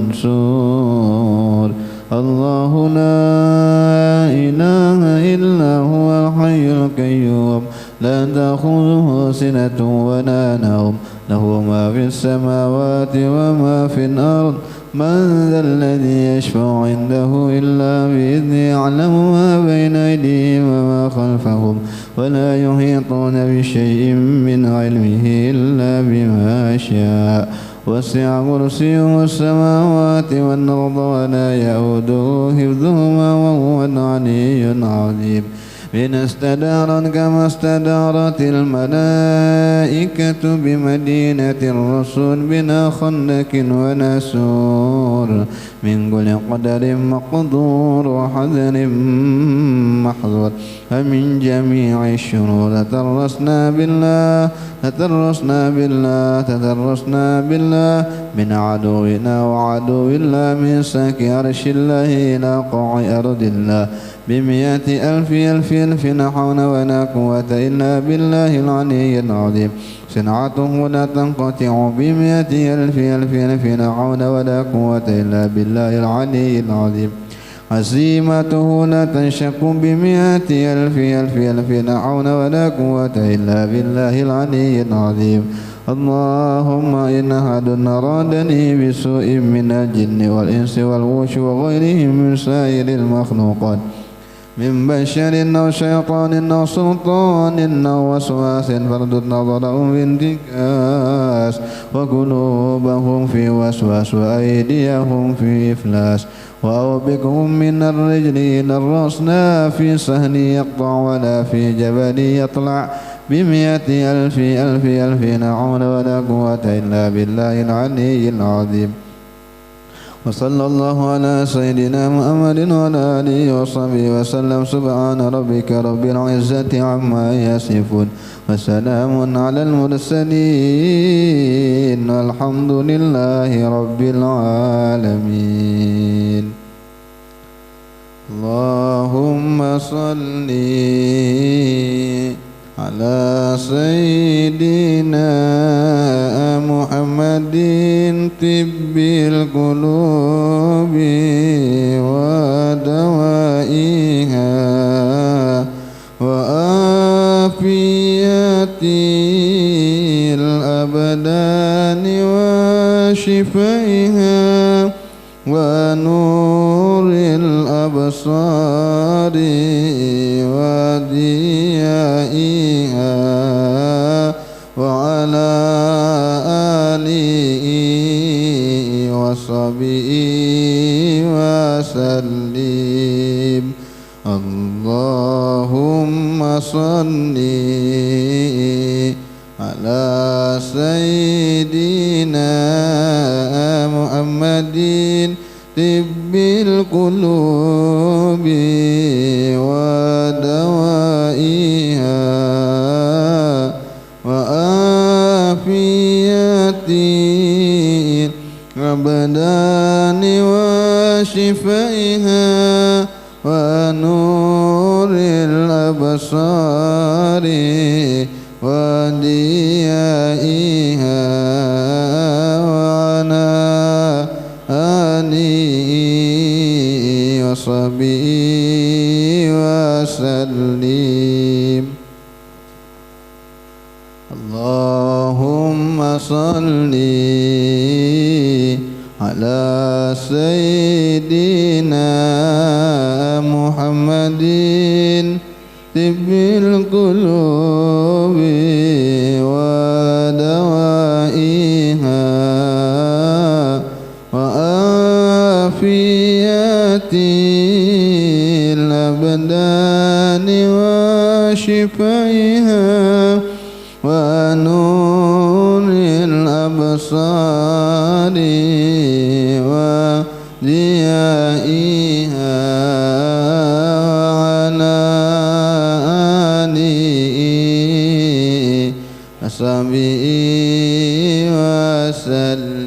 منصور الله لا إله إلا هو الحي القيوم لا تأخذه سنة ولا نوم له ما في السماوات وما في الأرض من ذا الذي يشفع عنده إلا بإذنه يعلم ما بين أيديهم وما خلفهم ولا يحيطون بشيء من علمه إلا بما شاء وسع كرسيه السماوات والأرض ولا يئوده حفظهما وهو العلي العظيم إن استدارت كما استدارت الملائكة بمدينة الرسول بلا خندق ونسور من كل قدر مقدور وحذر محظور فمن جميع الشرور تدرسنا بالله من عدونا وعدو الله من ساك عرش الله إلى قاع أرض الله بمئة ألف لا حول ولا قوة إلا بالله العلي العظيم صنعته لا تنقطع بمئة ألف لا حول ولا قوة إلا بالله العلي العظيم عزيمته لا تنشق بمئة ألف لا حول ولا قوة إلا بالله العلي العظيم اللهم إن أحد أرادني بسوء من الجن والإنس والوحش وغيرهم من سائر المخلوقات من بشر أو شيطان أو سلطان أو وسواس فاردد نظرهم في انتكاس وقلوبهم في وسواس وأيديهم في إفلاس وأوبكهم من الرجل إلى الرأس في سهل يقطع ولا في جبل يطلع بمئة ألف لا حول ولا قوة إلا بالله العلي العظيم وصلى الله على سيدنا محمد وعلى آله وصحبه وسلم سبحان ربك رب العزة عما يصفون وسلام على المرسلين والحمد لله رب العالمين اللهم صل على سيدنا محمد طب القلوب ودوائها وعافية الأبدان وشفائها ونور الأبصار وديائها وعلى آله وصحبه وسلم اللهم صل على سيدنا محمد طب القلوب ودوائها وعافية الأبدان وشفائها ونور الأبصار وديائها وعلى آله وصحبه وسلم اللهم صل على سيدنا محمد طب القلوب ودوائها وعافية الأبدان وشفائها ونور الأبصار وديائها وعلى آله وصحبه وسلم.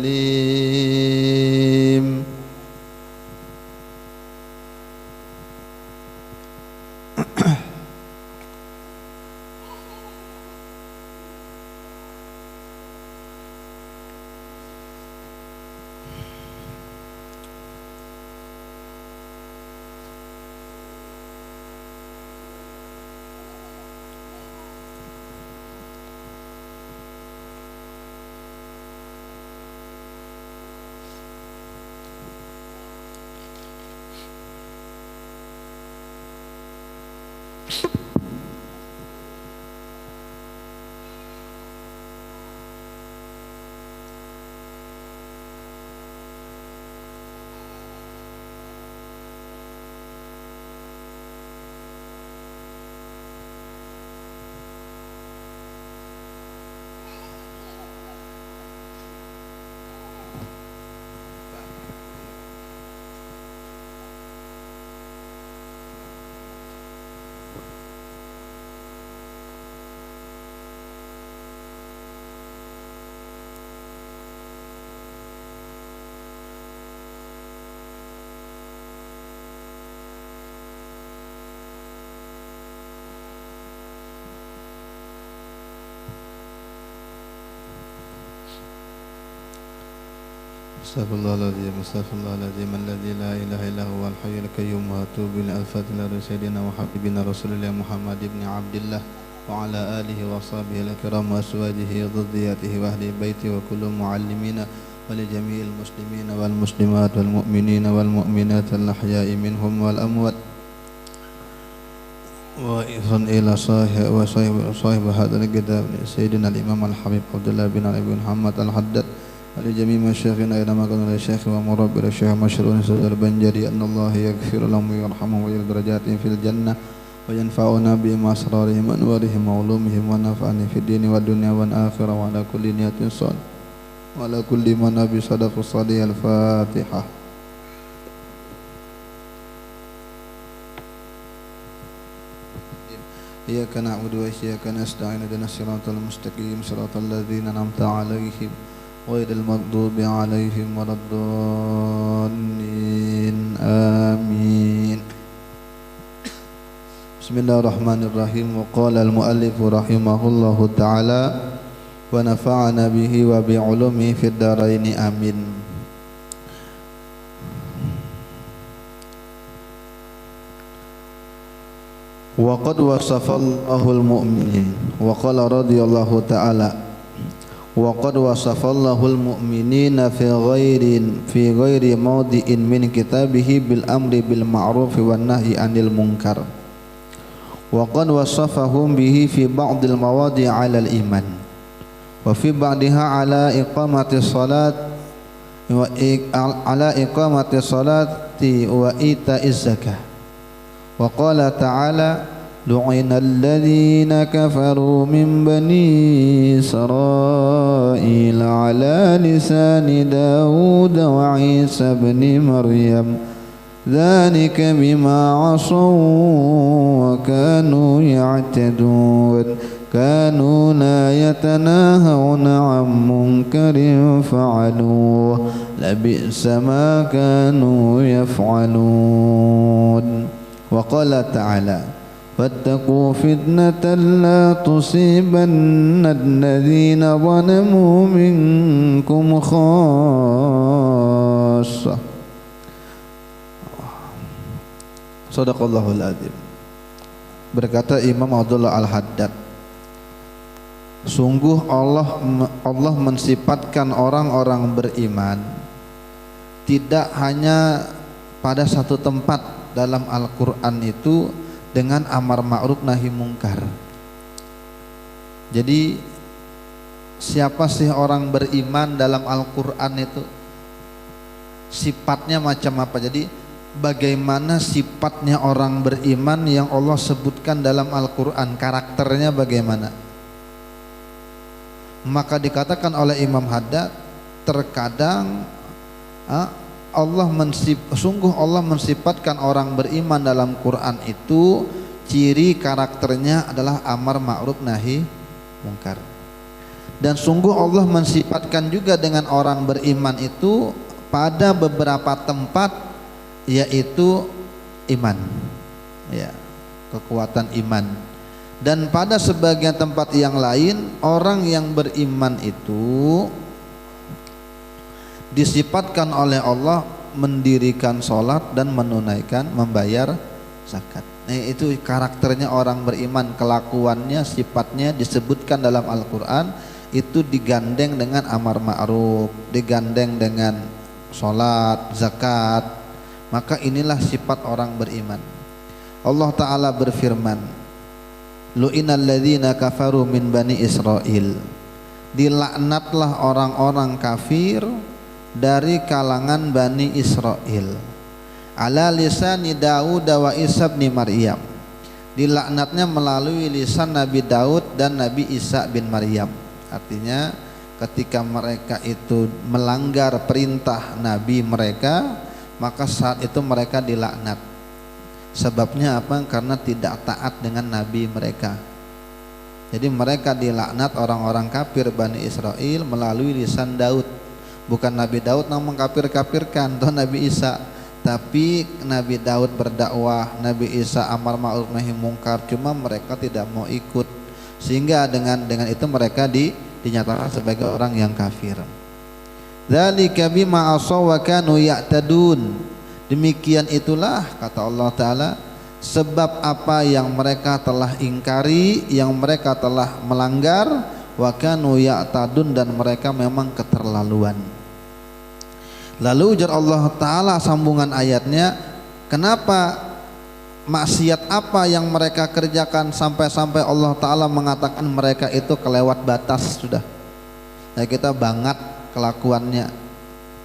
Astaghfirullahaladzim, astaghfirullahaladzim, alladzi la ilaha illa huwal hayyul qayyum wa atubu ila al-fatihah li sayyidina wa habibina rasulillah Muhammad ibn Abdillah wa ala alihi wa sahbihi al-kiram wa aswajihi wa dhurriyyatihi wa ahli baiti wa kullu muallimina wa li jami'il muslimina wal muslimat wal mu'minina wal mu'minat al-ahya'i minhum wal amwat wa ihsan ila sahib hadzal kitab sayyidina al-imam al-habib Abdullah bin Ali bin Muhammad al-Haddad ولجميع مشايخنا إلى ما كان الشيخ ومربي الشيخ مشرون سيد البنجري أن الله يغفر لهم ويرحمهم ويجعل درجاتهم في الجنة وينفعنا بهم أسرارهم وأنوارهم وعلومهم ونفعني في الدين والدنيا والآخرة وعلى كل نية صالحة وعلى كل من نبي صدق الصالح. الفاتحة. إياك نعبد وإياك نستعين اهدنا الصراط المستقيم صراط الذين أنعمت عليهم غير المغضوب عليهم ولا الضالين آمين. بسم الله الرحمن الرحيم. وقال المؤلف رحمه الله تعالى ونفعنا به وبعلومه في الدارين آمين. وقد وصف الله المؤمنين وقال رضي الله تعالى وقد وصف الله المؤمنين في غير موضع من كتابه بالأمر بالمعروف والنهي عن المنكر وقد وصفهم به في بعض المواضع على الإيمان وفي بعضها على إقامة الصلاة وإيتاء الزكاة. وقال تعالى لعن الذين كفروا من بني إسرائيل على لسان داود وعيسى بن مريم ذلك بما عصوا وكانوا يعتدون كانوا لا يتناهون عن منكر فعلوه لبئس ما كانوا يفعلون. وقال تعالى فاتقوا فتنة لا تصيبن الذين ظلموا منكم خاصة. Shadaqallahul adzim. Berkata Imam Abdullah Al-Haddad, sungguh Allah mensifatkan orang-orang beriman tidak hanya pada satu tempat dalam Al-Quran itu dengan amar ma'ruf nahi mungkar. Jadi siapa sih orang beriman dalam Al-Quran itu? Sifatnya macam apa? Jadi bagaimana sifatnya orang beriman yang Allah sebutkan dalam Al-Quran, karakternya bagaimana? Maka dikatakan oleh Imam Haddad, terkadang sungguh Allah mensifatkan orang beriman dalam Quran itu ciri karakternya adalah amar ma'ruf nahi mungkar. Dan sungguh Allah mensifatkan juga dengan orang beriman itu pada beberapa tempat, yaitu iman, ya, kekuatan iman. Dan pada sebagian tempat yang lain orang yang beriman itu disifatkan oleh Allah mendirikan sholat dan menunaikan, membayar zakat. Itu karakternya orang beriman, kelakuannya, sifatnya disebutkan dalam Al-Quran itu digandeng dengan amar ma'ruf, digandeng dengan sholat, zakat. Maka inilah sifat orang beriman. Allah Ta'ala berfirman, lu'inal ladzina kafaru min bani Israel, dilaknatlah orang-orang kafir dari kalangan Bani Israel ala lisani Daud wa Isa bin Maryam, dilaknatnya melalui lisan Nabi Daud dan Nabi Isa bin Maryam. Artinya ketika mereka itu melanggar perintah Nabi mereka, maka saat itu mereka dilaknat. Sebabnya apa? Karena tidak taat dengan Nabi mereka. Jadi mereka dilaknat orang-orang kafir Bani Israel melalui lisan Daud. Bukan Nabi Daud yang mengkafir-kafirkan atau Nabi Isa, tapi Nabi Daud berdakwah, Nabi Isa amar ma'ruf nahi mungkar, cuma mereka tidak mau ikut, sehingga dengan itu mereka dinyatakan sebagai orang yang kafir. Dzalika bima asaw wa kanu ya'tadun. Demikian itulah kata Allah Ta'ala, sebab apa yang mereka telah ingkari, yang mereka telah melanggar, wa kanu ya'tadun, dan mereka memang keterlaluan. Lalu ujar Allah Ta'ala sambungan ayatnya, kenapa maksiat apa yang mereka kerjakan sampai-sampai Allah Ta'ala mengatakan mereka itu kelewat batas sudah. Nah, kita banget kelakuannya.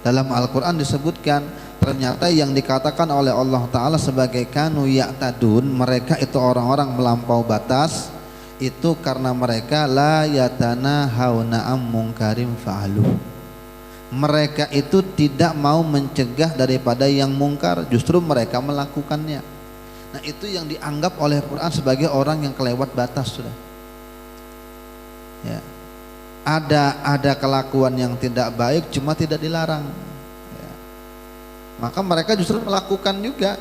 Dalam Al-Quran disebutkan ternyata yang dikatakan oleh Allah Ta'ala sebagai kanu ya'tadun, mereka itu orang-orang melampau batas, itu karena mereka la yatanahawna am munkarim fa'aluh. Mereka itu tidak mau mencegah daripada yang mungkar, justru mereka melakukannya. Nah, itu yang dianggap oleh Quran sebagai orang yang kelewat batas sudah. Ya. Ada kelakuan yang tidak baik cuma tidak dilarang. Ya. Maka mereka justru melakukan juga.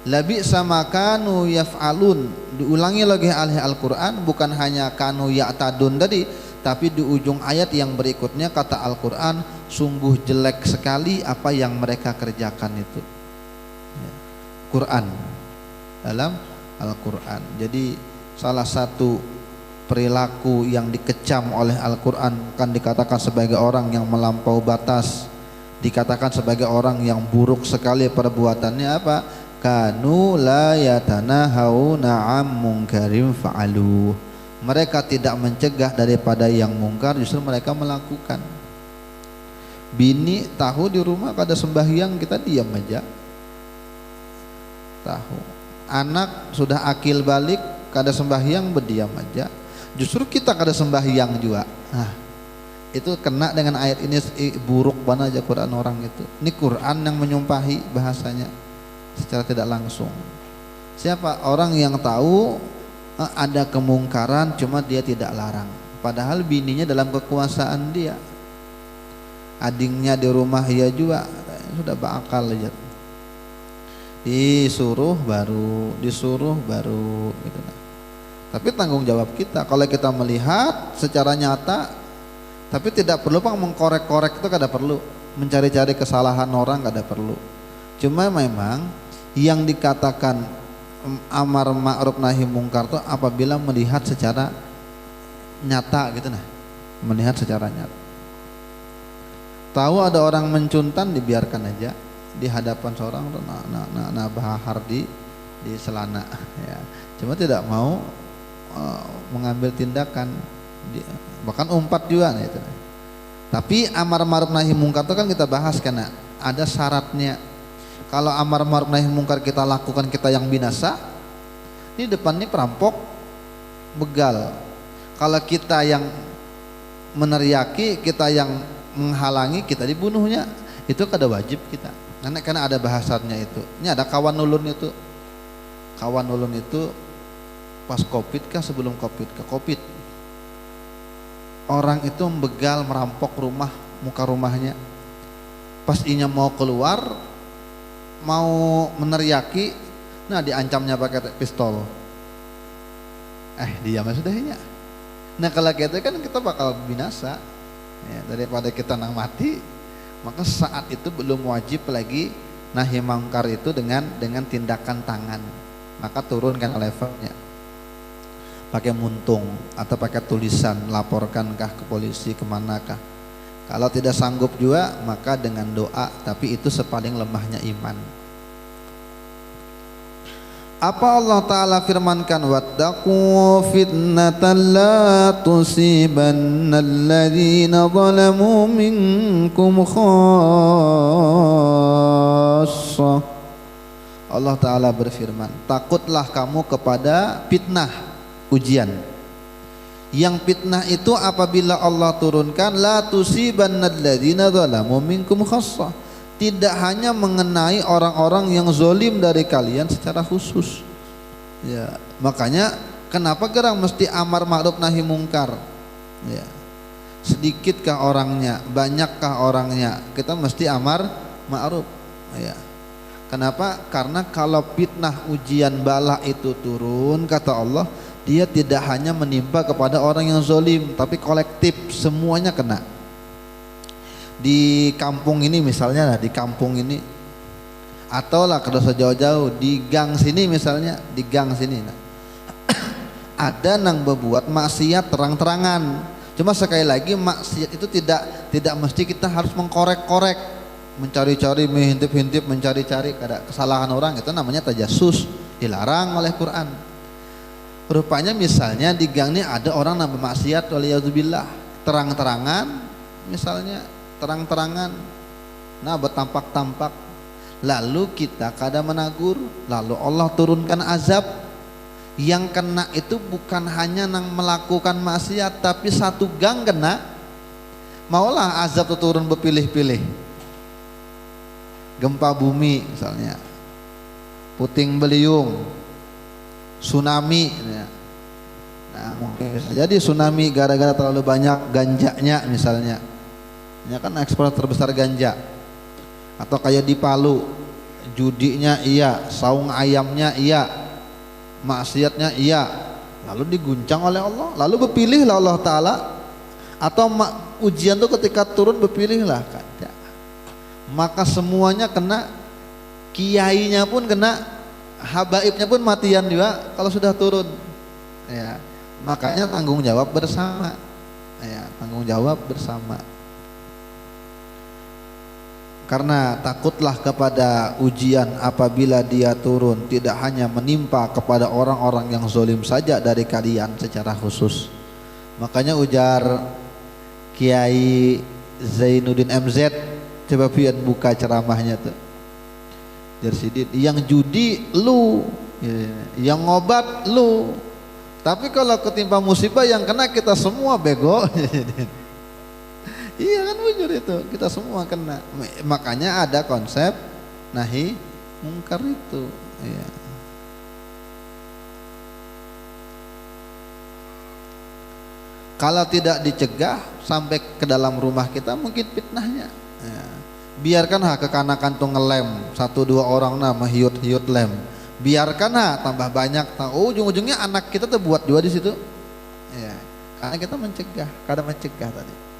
Labi sama kanu yaf'alun. Diulangi lagi oleh Al-Quran, bukan hanya kanu ya'tadun tadi, tapi di ujung ayat yang berikutnya kata Al-Quran, sungguh jelek sekali apa yang mereka kerjakan itu. Ya. Quran, dalam Al-Quran. Jadi salah satu perilaku yang dikecam oleh Al-Quran kan dikatakan sebagai orang yang melampau batas, dikatakan sebagai orang yang buruk sekali perbuatannya apa? Kanu la yatanahawna am munkarim fa'aluh. Mereka tidak mencegah daripada yang mungkar, justru mereka melakukan. Bini tahu di rumah kada sembahyang, kita diam aja. Tahu. Anak sudah akil balik, kada sembahyang, berdiam aja. Justru kita kada sembahyang juga. Nah, itu kena dengan ayat ini, buruk banget aja Quran orang itu. Ini Quran yang menyumpahi bahasanya secara tidak langsung. Siapa orang yang tahu ada kemungkaran cuma dia tidak larang, padahal bininya dalam kekuasaan dia, adingnya di rumah ya juga sudah bakal aja, disuruh baru gitu. Tapi tanggung jawab kita kalau kita melihat secara nyata, tapi tidak perlu mengkorek-korek, itu kada perlu, mencari-cari kesalahan orang kada perlu. Cuma memang yang dikatakan amar ma'ruf nahi mungkar itu apabila melihat secara nyata gitu, nah, melihat secara nyata. Tahu ada orang mencuntan, dibiarkan aja di hadapan seorang, nah bahar di selana ya. Cuma tidak mau mengambil tindakan, bahkan umpat juga nah, itu. Tapi amar ma'ruf nahi mungkar itu kan kita bahas karena ada syaratnya. Kalau amar ma'ruf nahi mungkar kita lakukan, kita yang binasa, ini depan ini perampok, begal. Kalau kita yang meneriaki, kita yang menghalangi, kita dibunuhnya, itu kada wajib kita. Karena ada bahasannya itu. Ini ada kawan ulun itu. Kawan ulun itu pas Covid kah sebelum Covid kah? Covid. Orang itu begal merampok rumah, muka rumahnya. Pas inya mau keluar, mau meneriaki, nah diancamnya pakai pistol. Diam sudahnya. Nah kalau gitu kan kita bakal binasa ya, daripada kita nang mati. Maka saat itu belum wajib lagi nahi mungkar itu dengan tindakan tangan, maka turunkan levelnya pakai muntung atau pakai tulisan, laporkankah ke polisi, kemanakah. Kalau tidak sanggup juga maka dengan doa, tapi itu sepaling lemahnya iman. Apa Allah Ta'ala firmankan, wattaqu fitnatan la tusibanna alladhina zalamu minkum khassa. Allah Ta'ala berfirman, takutlah kamu kepada fitnah, ujian. Yang fitnah itu apabila Allah turunkan, la tusibanna alladhina zalamu minkum khassa, tidak hanya mengenai orang-orang yang zolim dari kalian secara khusus ya. Makanya kenapa gerang mesti amar ma'ruf nahi mungkar ya. Sedikitkah orangnya, banyakkah orangnya, kita mesti amar ma'ruf ya. Kenapa? Karena kalau fitnah, ujian, bala itu turun, kata Allah, dia tidak hanya menimpa kepada orang yang zolim, tapi kolektif, semuanya kena. di kampung ini misalnya, di kampung ini, atau lah kalau sejauh-jauh di gang sini misalnya, di gang sini ada nang berbuat maksiat terang-terangan. Cuma sekali lagi maksiat itu tidak mesti kita harus mengkorek-korek, mencari-cari, mengintip-intip, mencari-cari ada kesalahan orang, itu namanya tajasus, dilarang oleh Quran. Rupanya misalnya di gang ini ada orang yang bermaksiat, waliyadzubillah, terang-terangan, misalnya terang-terangan, nah bertampak-tampak, lalu kita kada menagur, lalu Allah turunkan azab. Yang kena itu bukan hanya nang melakukan maksiat, tapi satu gang kena. Maulah azab itu turun berpilih-pilih, gempa bumi misalnya, puting beliung, tsunami. Nah mungkin jadi tsunami gara-gara terlalu banyak ganjanya misalnya. Ini kan ekspor terbesar ganja. Atau kayak di Palu, judinya iya, saung ayamnya iya, maksiatnya iya, lalu diguncang oleh Allah, lalu berpilihlah Allah Ta'ala. Atau ujian tuh ketika turun berpilihlah kada, maka semuanya kena, kiainya pun kena, habaibnya pun matian juga kalau sudah turun ya. Makanya tanggung jawab bersama ya, tanggung jawab bersama. Karena takutlah kepada ujian apabila dia turun tidak hanya menimpa kepada orang-orang yang zalim saja dari kalian secara khusus. Makanya ujar Kiai Zainuddin MZ, coba pian buka ceramahnya tuh. Jersidin, yang judi lu, yang ngobat lu. Tapi kalau ketimpa musibah yang kena kita semua bego. Iya kan bujur itu, kita semua kena. Makanya ada konsep nahi mungkar itu ya. Kalau tidak dicegah sampai ke dalam rumah kita mungkin fitnahnya ya. Biarkan kekanakan tuh ngelem, 1-2 orang nama hiut-hiut lem, biarkan tambah banyak, ujung-ujungnya anak kita tuh buat juga di situ ya. Karena kita mencegah, kadang mencegah tadi.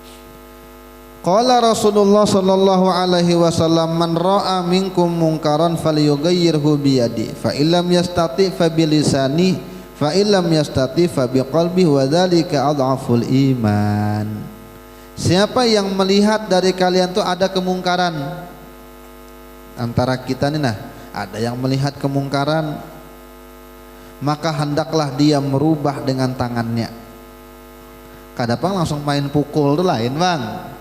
Qala Rasulullah sallallahu alaihi wasallam, man ra'a minkum munkaran falyughayyirhu biyadi, fa illam yastati fa bilisani, fa illam yastati fa biqalbi, wa dzalika adhaful iman. Siapa yang melihat dari kalian tuh ada kemungkaran antara kita nih, ada yang melihat kemungkaran, maka hendaklah dia merubah dengan tangannya. Kadang langsung main pukul tuh lain bang,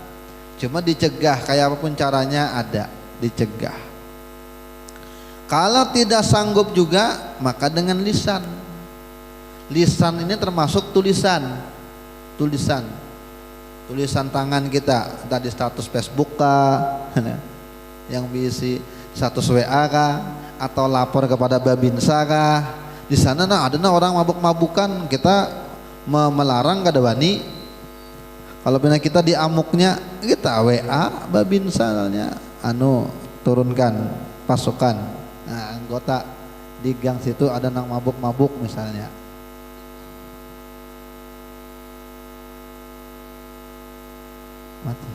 cuma dicegah, kayak apapun caranya ada, dicegah. Kalau tidak sanggup juga, maka dengan lisan. Lisan ini termasuk tulisan tangan kita, tadi status Facebook kah, yang berisi status WA kah, atau lapor kepada Babinsa kah. Di sana ada orang mabuk-mabukan, kita melarang kada wani. Kalau benar kita diamuknya, kita WA Babinsa misalnya, turunkan pasukan, anggota di gang situ ada nang mabuk-mabuk misalnya. Mati.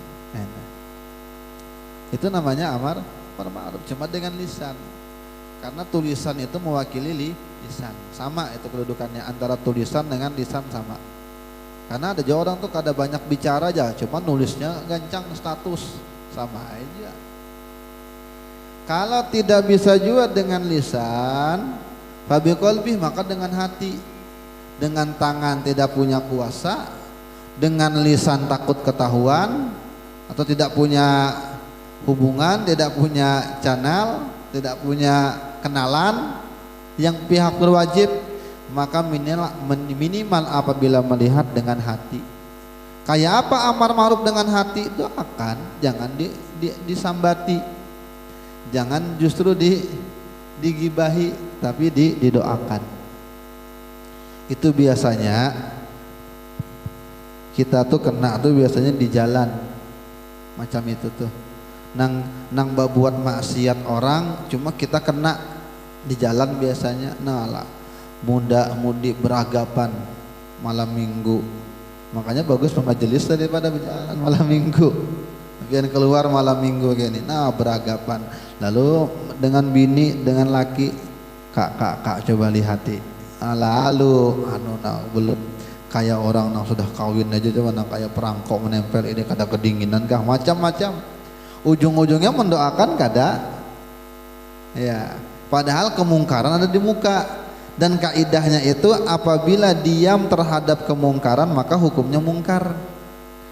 Itu namanya amar ma'ruf, cuma dengan lisan. Karena tulisan itu mewakili lisan. Sama itu kedudukannya antara tulisan dengan lisan sama. Karena ada orang tuh kada banyak bicara aja, cuma nulisnya gancang status, sama aja. Kalau tidak bisa juga dengan lisan, fabi qalbi, maka dengan hati. Dengan tangan tidak punya kuasa, dengan lisan takut ketahuan, atau tidak punya hubungan, tidak punya channel, tidak punya kenalan yang pihak berwajib, maka minimal apabila melihat dengan hati. Kayak apa amar ma'ruf dengan hati? Doakan, jangan disambati, jangan justru digibahi, tapi didoakan. Itu biasanya kita tuh kena tuh biasanya di jalan macam itu tuh, nang buat maksiat orang, cuma kita kena di jalan biasanya. Muda-mudi beragapan malam minggu, makanya bagus pemajelis daripada berjalan malam minggu. Biar keluar malam minggu gini, nah beragapan. Lalu dengan bini, dengan laki, kak coba lihati. Nah, lalu belum kayak orang yang sudah kawin aja coba kayak perangkok menempel ini kada kedinginan kah macam-macam. Ujung-ujungnya mendoakan kada. Ya, padahal kemungkaran ada di muka. Dan kaidahnya itu apabila diam terhadap kemungkaran maka hukumnya mungkar.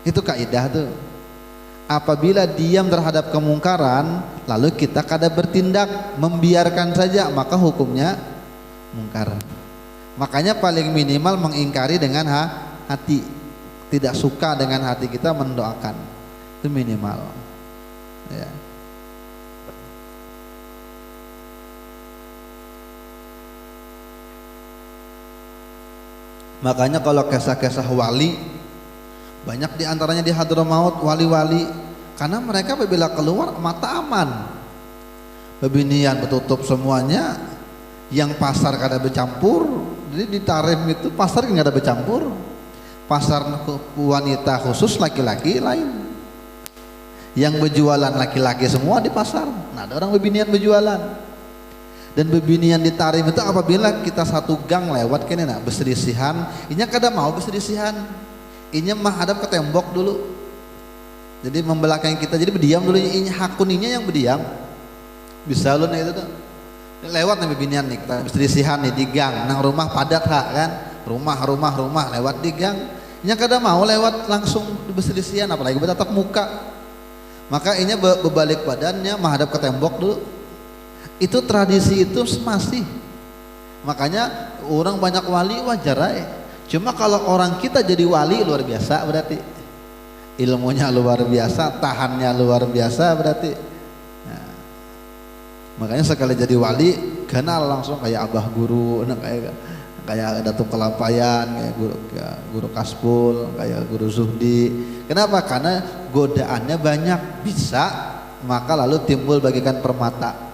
Itu kaidah tuh. Apabila diam terhadap kemungkaran lalu kita kada bertindak, membiarkan saja, maka hukumnya mungkar. Makanya paling minimal mengingkari dengan hati, tidak suka dengan hati kita, mendoakan, itu minimal ya. Makanya kalau kisah-kisah wali banyak diantaranya di Hadramaut, wali-wali, karena mereka apabila keluar mata aman, bebinian betutup semuanya, yang pasar kada bercampur. Jadi di Tarim itu pasar nggak ada bercampur, pasar wanita khusus, laki-laki lain, yang berjualan laki-laki semua di pasar. Nah ada orang bebinian berjualan. Dan bebinian di Tarim itu apabila kita satu gang lewat kene nak berselisihan, inya kada mau berselisihan, inya menghadap ke tembok dulu, jadi membelakangi kita, jadi berdiam dulu, inya hakuninya yang berdiam. Bisa lu nih itu tuh lewat nih bebinian nih kita berselisihan nih di gang, nang rumah padat kan, rumah lewat di gang, inya kada mau lewat langsung berselisihan, apalagi bertatap muka, maka inya berbalik badannya menghadap ke tembok dulu. Itu tradisi itu masih. Makanya orang banyak wali wajar aja. Cuma kalau orang kita jadi wali luar biasa, berarti ilmunya luar biasa, tahannya luar biasa berarti. Nah, makanya sekali jadi wali kenal langsung kayak abah guru, kayak Datuk Kelampayan, kayak guru Kaspul, kayak guru Zuhdi. Kenapa? Karena godaannya banyak, bisa, maka lalu timbul bagikan permata.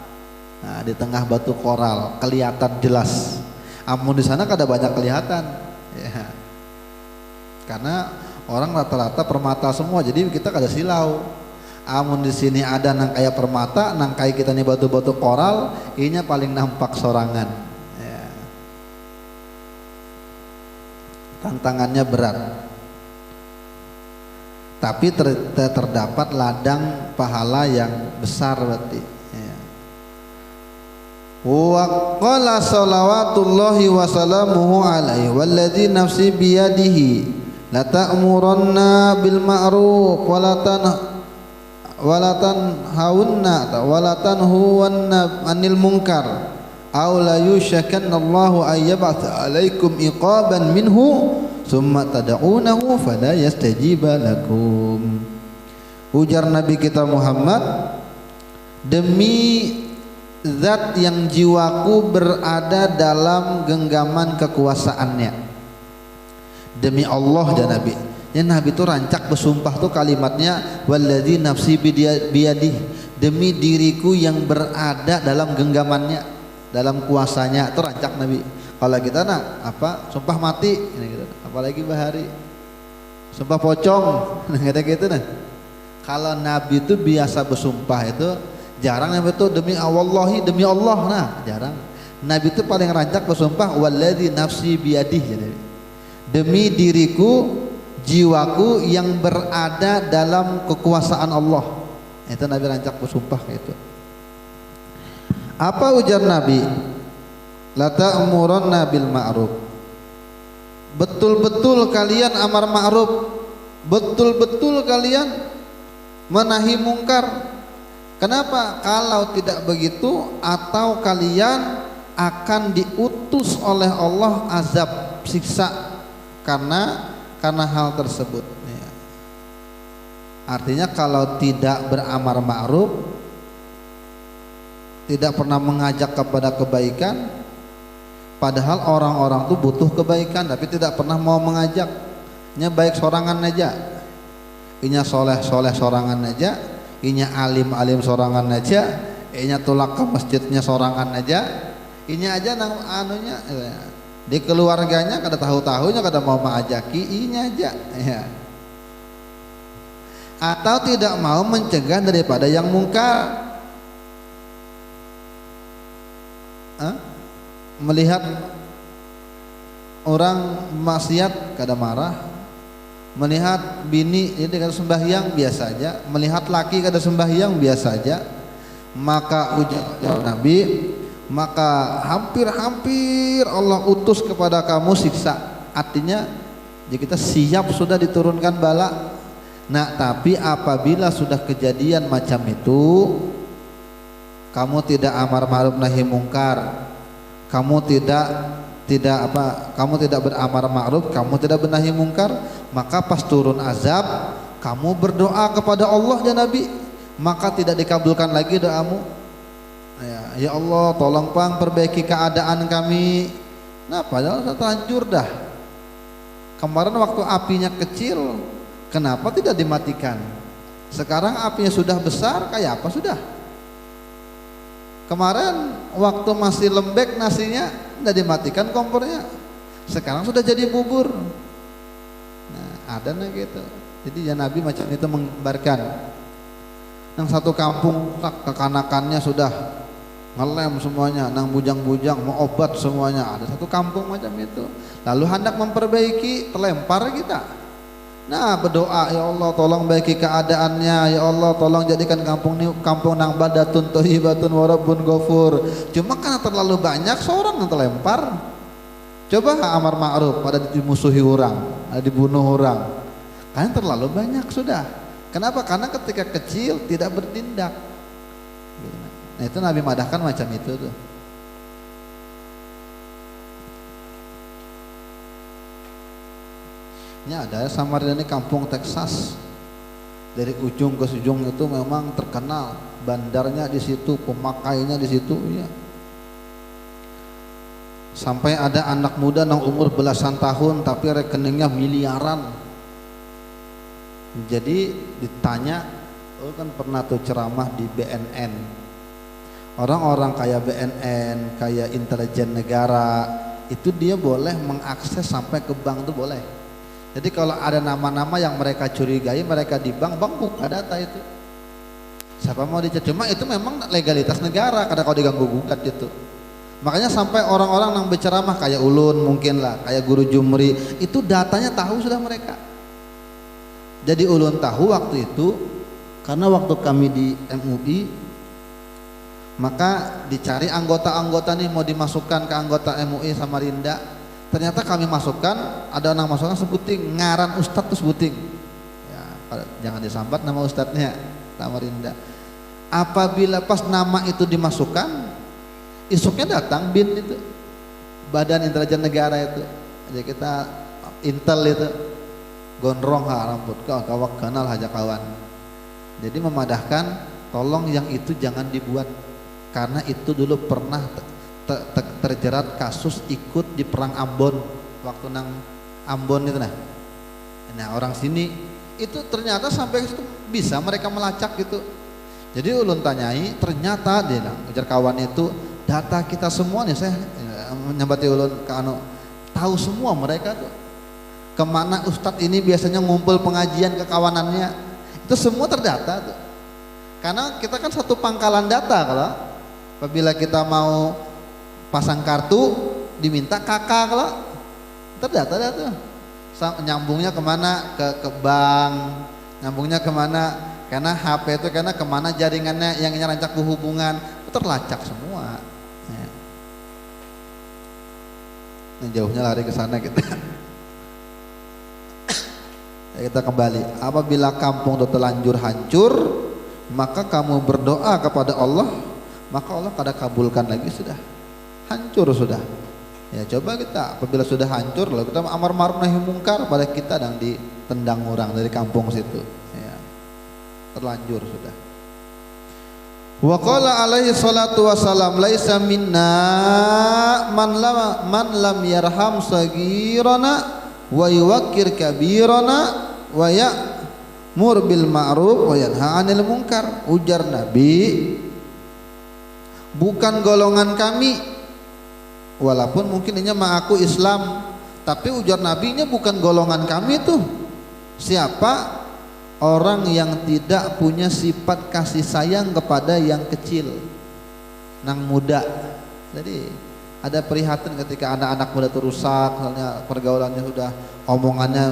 Nah, di tengah batu koral kelihatan jelas. Amun di sana kada banyak kelihatan, ya. Karena orang rata-rata permata semua, jadi kita kada silau. Amun di sini ada nang kayak permata, nang kayak kita nih batu-batu koral, inya paling nampak sorangan. Ya. Tantangannya berat. Tapi terdapat ladang pahala yang besar berarti. Wa qala salawatullahi wa salamuhu alaihi walladzi nafsi biyadihi la ta'muranna bil ma'ruf wa la tanhaunna wa la tanhuwanna 'anil munkar aw la yushakanna Allahu ay yab'atha 'alaikum iqaban minhu thumma tad'unahu fala yastajiba lakum. Ujar Nabi kita Muhammad, demi zat yang jiwaku berada dalam genggaman kekuasaannya, demi Allah dan Nabi. Ya, Nabi itu rancak bersumpah tuh kalimatnya walladzi nafsi biyadih, demi diriku yang berada dalam genggamannya, dalam kuasanya, itu rancak Nabi. Kalau kita nak apa sumpah mati ini gitu, apalagi bahari sumpah pocong nggak gitu nah. Kalau Nabi itu biasa bersumpah itu jarang. Nabi itu demi Allahi, demi Allah, nah jarang. Nabi itu paling rancak bersumpah walladzi nafsi biyadih, jadi demi diriku, jiwaku yang berada dalam kekuasaan Allah. Itu Nabi rancak bersumpah gitu. Apa ujar Nabi? La ta'muranna bil ma'ruf. Betul-betul kalian amar ma'ruf, betul-betul kalian menahi mungkar. Kenapa? Kalau tidak begitu, atau kalian akan diutus oleh Allah azab, siksa karena hal tersebut. Ya. Artinya kalau tidak beramar ma'ruf, tidak pernah mengajak kepada kebaikan, padahal orang-orang itu butuh kebaikan tapi tidak pernah mau mengajaknya, baik sorangan aja, inya soleh sorangan aja, inya alim sorangan aja, inya tulak ke masjidnya sorangan aja, inya aja nang anunya di keluarganya kada tahu-tahunya kada mau mengajaki, inya aja ya. atau tidak mau mencegah daripada yang mungkar. Melihat orang maksiat kada marah, melihat bini ini kada sembahyang biasa aja, melihat laki kada sembahyang biasa aja, maka ujar Nabi, maka hampir-hampir Allah utus kepada kamu siksa. Artinya jika kita siap sudah diturunkan bala. Nah, tapi apabila sudah kejadian macam itu, kamu tidak amar ma'ruf nahi mungkar, kamu kamu tidak beramar ma'ruf, kamu tidak bernahi mungkar, maka pas turun azab kamu berdoa kepada Allah ya Nabi, maka tidak dikabulkan lagi doamu. Ya Allah, tolong Pang perbaiki keadaan kami. Nah, padahal sudah terlanjur dah. Kemarin waktu apinya kecil, kenapa tidak dimatikan? Sekarang apinya sudah besar, kayak apa sudah? Kemarin waktu masih lembek nasinya, tidak dimatikan kompornya. Sekarang sudah jadi bubur. Nah, ada nih gitu. Jadi ya Nabi macam itu menggambarkan. Yang satu kampung kekanakannya sudah ngelem semuanya, nang bujang-bujang mau obat semuanya. Ada satu kampung macam itu. Lalu hendak memperbaiki, terlempar kita. Nah, berdoa, ya Allah tolong baiki keadaannya, ya Allah tolong jadikan kampung ini kampung nang badatun thayyibatun wa rabbun ghafur. Cuma karena terlalu banyak seorang yang terlempar. Coba amar ma'ruf pada dimusuhi orang, dibunuh orang. Karena terlalu banyak sudah. Kenapa? Karena ketika kecil tidak bertindak. Nah, itu Nabi madahkan macam itu tuh. Ini ada Samarinda ini kampung Texas, dari ujung ke ujung itu memang terkenal, bandarnya di situ, pemakainya di situ, ya. Sampai ada anak muda yang umur belasan tahun tapi rekeningnya miliaran. Jadi ditanya, oh kan pernah tuh ceramah di BNN, orang-orang kayak BNN, kayak intelijen negara itu dia boleh mengakses sampai ke bank tuh boleh. Jadi kalau ada nama-nama yang mereka curigai, mereka di bank buka data itu. Siapa mau dicek? Cuma itu memang legalitas negara, kadang kalau diganggu gugat itu. Makanya sampai orang-orang yang berceramah kayak Ulun mungkin lah, kayak Guru Jumri, itu datanya tahu sudah mereka. Jadi Ulun tahu waktu itu, karena waktu kami di MUI, maka dicari anggota-anggota nih mau dimasukkan ke anggota MUI Samarinda. Ternyata kami masukkan, ada orang masukkan sebuting ngaran ustadz tuh sebuting. Ya, jangan disambat nama ustadznya Samarinda. Apabila pas nama itu dimasukkan, isuknya datang bin itu, Badan Intelijen Negara itu. Jadi kita intel itu gondrong rambut kawak kenal haja kawan. Jadi memadahkan, tolong yang itu jangan dibuat, karena itu dulu pernah terjerat kasus ikut di perang Ambon, waktu nang Ambon itu nah orang sini itu ternyata sampai itu bisa mereka melacak gitu. Jadi Ulun tanyai, ternyata dia bilang, ujar kawan itu, data kita semua nih, saya menyambati Ulun ke tahu semua mereka tuh kemana ustadz ini biasanya ngumpul pengajian ke kawanannya, itu semua terdata tuh. Karena kita kan satu pangkalan data, kalau apabila kita mau pasang kartu diminta kakak, kalau terdata tuh nyambungnya kemana, ke bank, nyambungnya kemana, karena HP itu karena kemana jaringannya yang rancak hubungan itu terlacak semua ya. Nah, jauhnya lari ke sana kita. Ya, kita kembali, apabila kampung itu terlanjur hancur, maka kamu berdoa kepada Allah, maka Allah kada kabulkan lagi, sudah hancur sudah. Ya coba kita apabila sudah hancur, lalu kita amar ma'ruf nahi mungkar pada kita dan ditendang orang dari kampung situ. Ya, terlanjur sudah. Wa qala alaihi salatu wassalam, laisa minna man lam yarham sagirana wa yuwaqqir kabirana wa ya'mur bil ma'ruf wa yanha 'anil munkar. Ujar Nabi, bukan golongan kami, walaupun mungkin ini mengaku Islam, tapi ujar Nabi, nya bukan golongan kami tuh. Siapa orang yang tidak punya sifat kasih sayang kepada yang kecil, nang muda. Jadi ada prihatin ketika anak-anak muda itu rusak, misalnya pergaulannya sudah, omongannya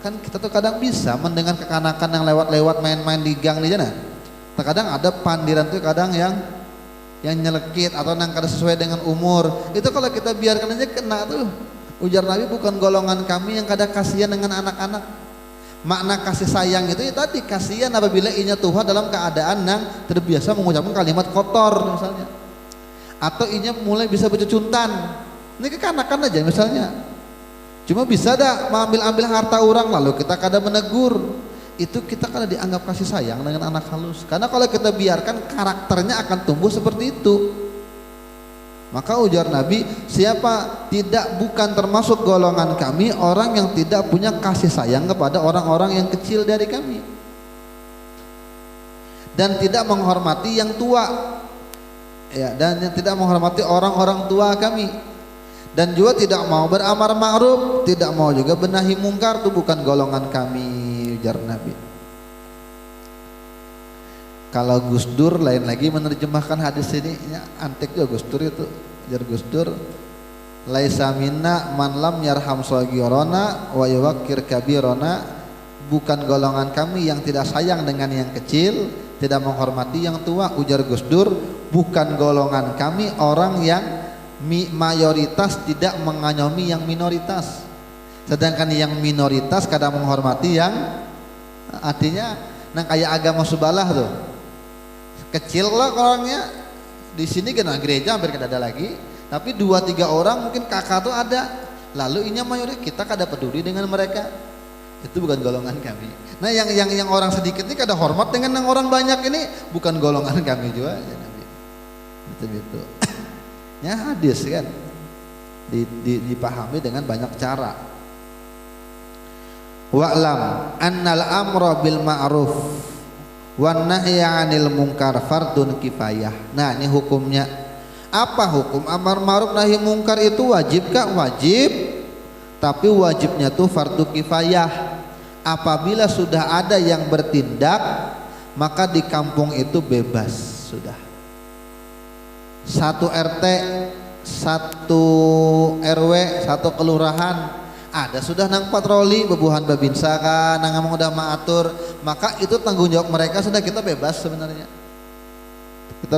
kan kita tuh kadang bisa mendengar kekanakan yang lewat-lewat main-main di gang di sana. Terkadang ada pandiran tuh kadang yang nyelekit atau nang kada sesuai dengan umur. Itu kalau kita biarkan aja kena tuh. Ujar Nabi, bukan golongan kami yang kada kasihan dengan anak-anak. Makna kasih sayang itu ya tadi, kasihan apabila inya Tuhan dalam keadaan yang terbiasa mengucapkan kalimat kotor misalnya, atau inya mulai bisa bercuntan. Ini kekanakan aja misalnya, cuma bisa dah mengambil harta orang lalu kita kada menegur, itu kita kada dianggap kasih sayang dengan anak halus. Karena kalau kita biarkan, karakternya akan tumbuh seperti itu. Maka ujar Nabi, siapa bukan termasuk golongan kami orang yang tidak punya kasih sayang kepada orang-orang yang kecil dari kami, dan tidak menghormati yang tua, ya, dan yang tidak menghormati orang-orang tua kami, dan juga tidak mau beramar ma'ruf, tidak mau juga benahi mungkar, itu bukan golongan kami, ujar Nabi. Kalau Gus Dur lain lagi menerjemahkan hadis ini, ya, antik juga Gus Dur itu. Ujar Gus Dur, laisa minna man lam yarham shaghirana wa yuwaqqir kabirana, bukan golongan kami yang tidak sayang dengan yang kecil, tidak menghormati yang tua. Ujar Gus Dur, bukan golongan kami orang yang mayoritas tidak mengayomi yang minoritas, sedangkan yang minoritas kadang menghormati yang, artinya nang kayak agama subalah tuh, kecil lah orangnya di sini kena gereja hampir kada ada lagi, tapi 2-3 orang mungkin kakak tuh ada, lalu inya mayoritas kita kada peduli dengan mereka, itu bukan golongan kami. Nah yang orang sedikit ini kada hormat dengan yang orang banyak ini, bukan golongan kami juga ya Nabi. Itu ya hadis kan dipahami dengan banyak cara. Wa'lam annal amra bil ma'ruf wan nahya 'anil munkar fardun kifayah. Nah, ini hukumnya. Apa hukum amar ma'ruf nahi munkar itu wajib kah? Wajib. Tapi wajibnya tuh fardu kifayah. Apabila sudah ada yang bertindak, maka di kampung itu bebas sudah. Satu RT, satu RW, satu kelurahan ada sudah nang patroli bebuhan babinsa kan, nang ngomong udah maatur, maka itu tanggung jawab mereka, sudah kita bebas sebenarnya, kita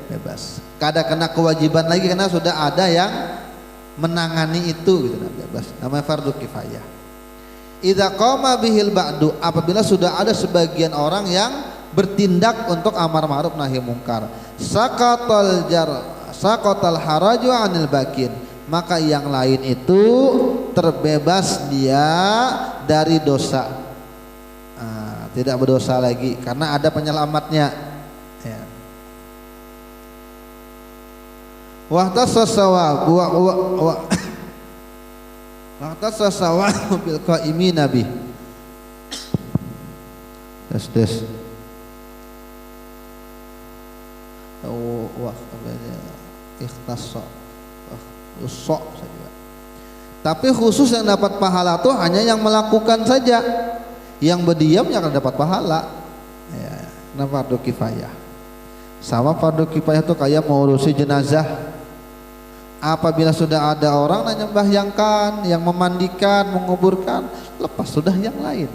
bebas, kada kena kewajiban lagi karena sudah ada yang menangani itu gitu, bebas, namanya fardu kifayah. Idza qama bihil ba'du, apabila sudah ada sebagian orang yang bertindak untuk amar ma'ruf nahi mungkar, saqatal haraju 'anil bakin, maka yang lain itu terbebas dia dari dosa, tidak berdosa lagi karena ada penyelamatnya. Ya. Wahtasasawab bil qaimina bih. Des. Ikhtassa. Usok saja. Tapi khusus yang dapat pahala tuh hanya yang melakukan saja, yang berdiam yang akan dapat pahala. Ya, nah fardu kifayah. Sama fardu kifayah tuh kayak mengurusi jenazah. Apabila sudah ada orang yang membahyangkan, yang memandikan, menguburkan, lepas sudah yang lain.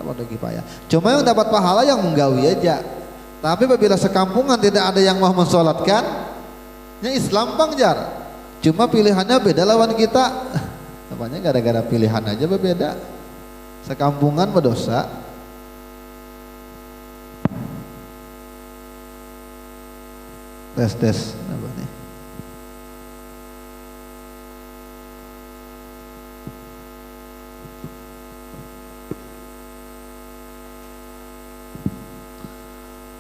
Fardu kifayah. Cuma yang dapat pahala yang menggawi aja. Tapi apabila sekampungan tidak ada yang mau mensolatkan, ya Islam bang jar. Cuma pilihannya beda lawan kita. Namanya gara-gara pilihan aja berbeda. Sekampungan berdosa. Tes. Apa nih?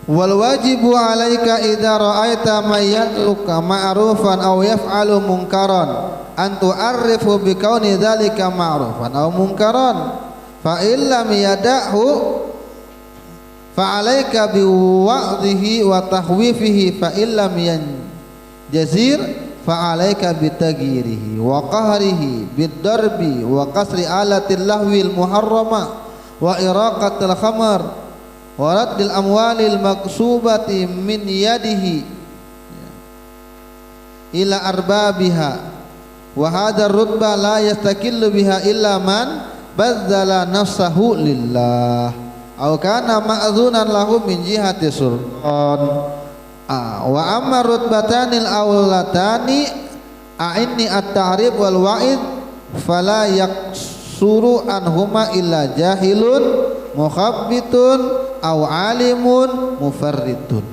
Wal wajibu 'alaika idza ra'aita may yatluka ma'rufan aw yaf'alu munkaran an tu'arrifu bi kauni dzalika ma'rufan aw munkaran fa illam yada'hu fa 'alaika bi wa'dhihi wa tahwifihi fa illam yanjazir fa 'alaika bi taghirihi wa qahrihi bid darbi wa kasri alatil lahwil muharrama wa iraqatil khamar wa raddil amwalil maksubati min yadihi ila arbabiha wa hadar rutbah la yastakillu biha illa man bazzala nafsahu lillah aw kana ma'zunan lahu min jihati sultan wa amma rutbatanil awlatani a'inni at-ta'rif wal wa'id fala yaksuru anhuma illa jahilun mukhabbitun aw alimun mufarritun.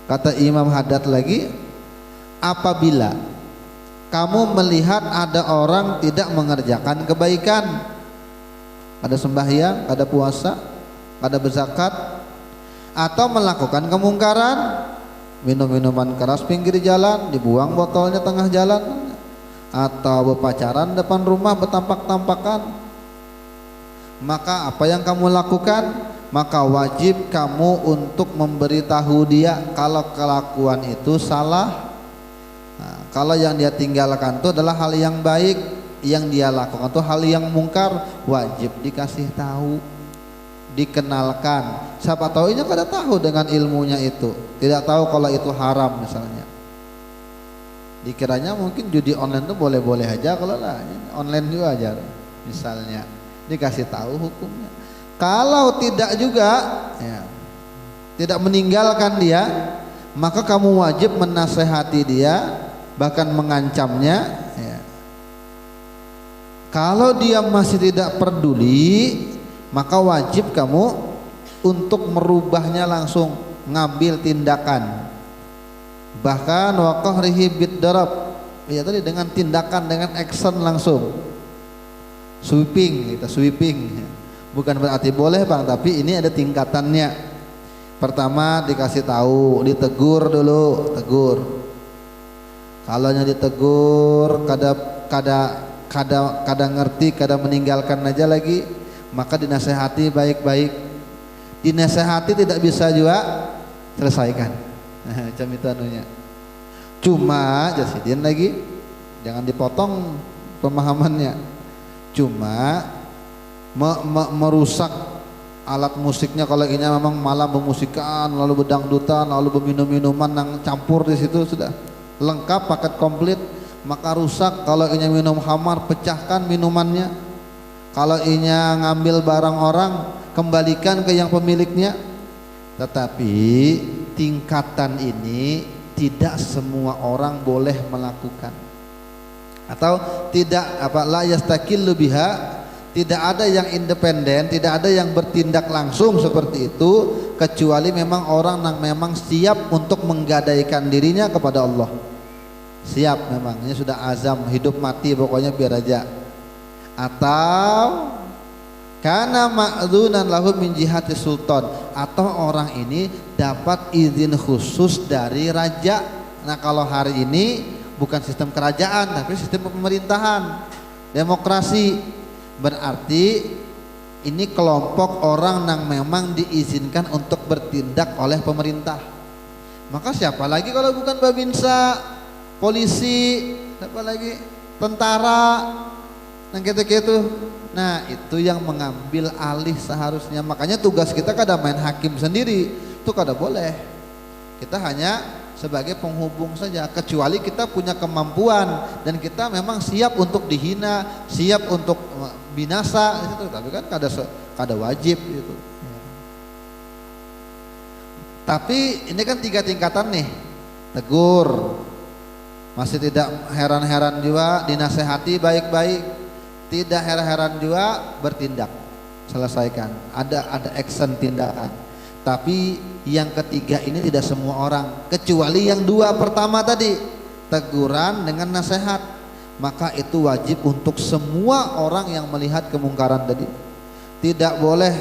Kata Imam Haddad lagi, apabila kamu melihat ada orang tidak mengerjakan kebaikan, kada sembahyang, kada puasa, kada berzakat, atau melakukan kemungkaran, minum minuman keras pinggir jalan, dibuang botolnya tengah jalan, atau berpacaran depan rumah bertampak-tampakan, maka apa yang kamu lakukan? Maka wajib kamu untuk memberitahu dia kalau kelakuan itu salah. Nah, kalau yang dia tinggalkan itu adalah hal yang baik, yang dia lakukan itu hal yang mungkar, wajib dikasih tahu, dikenalkan. Siapa tahu ini kada tahu dengan ilmunya itu, tidak tahu kalau itu haram misalnya. Dikiranya mungkin judi online itu boleh-boleh aja, kalau lah online juga aja misalnya, dikasih tahu hukumnya. Kalau tidak juga ya, tidak meninggalkan dia, maka kamu wajib menasehati dia, bahkan mengancamnya ya. Kalau dia masih tidak peduli, maka wajib kamu untuk merubahnya, langsung ngambil tindakan, bahkan waqahrihi bid-darab ya, tadi dengan tindakan, dengan action langsung, sweeping, kita sweeping ya. Bukan berarti boleh bang, tapi ini ada tingkatannya. Pertama dikasih tahu, ditegur dulu, tegur. Kalau yang ditegur kada ngerti, kada meninggalkan aja lagi, maka dinasehati baik-baik. Dinasehati tidak bisa juga selesaikan. Macam itu anunya. Cuma jasidin lagi, jangan dipotong pemahamannya. Cuma merusak alat musiknya, kalau ini memang malah bermusikan, lalu berdangdutan, lalu berminum-minuman yang campur di situ, sudah lengkap paket komplit, maka rusak. Kalau ini minum khamar, pecahkan minumannya. Kalau ini ngambil barang orang, kembalikan ke yang pemiliknya. Tetapi tingkatan ini tidak semua orang boleh melakukan, atau tidak la yastakillu biha. Tidak ada yang independen, tidak ada yang bertindak langsung seperti itu, kecuali memang orang yang memang siap untuk menggadaikan dirinya kepada Allah. Siap memang, ini sudah azam, hidup mati pokoknya biar aja. Atau kana ma'dzunan lahu min jihati sultan, atau orang ini dapat izin khusus dari raja. Nah kalau hari ini bukan sistem kerajaan, tapi sistem pemerintahan, demokrasi. Berarti ini kelompok orang yang memang diizinkan untuk bertindak oleh pemerintah. Maka siapa lagi kalau bukan babinsa, polisi, siapa lagi, tentara, yang gitu-gitu. Nah itu yang mengambil alih seharusnya. Makanya tugas kita kada main hakim sendiri, itu kada boleh. Kita hanya sebagai penghubung saja, kecuali kita punya kemampuan dan kita memang siap untuk dihina, siap untuk binasa gitu. Tapi kan kada wajib gitu. Tapi ini kan 3 tingkatan nih. Tegur, masih tidak heran-heran juga, dinasehati baik-baik, tidak heran-heran juga, bertindak, selesaikan, ada action tindakan. Tapi yang ketiga ini tidak semua orang, kecuali yang 2 pertama tadi, teguran dengan nasihat, maka itu wajib untuk semua orang yang melihat kemungkaran tadi. Tidak boleh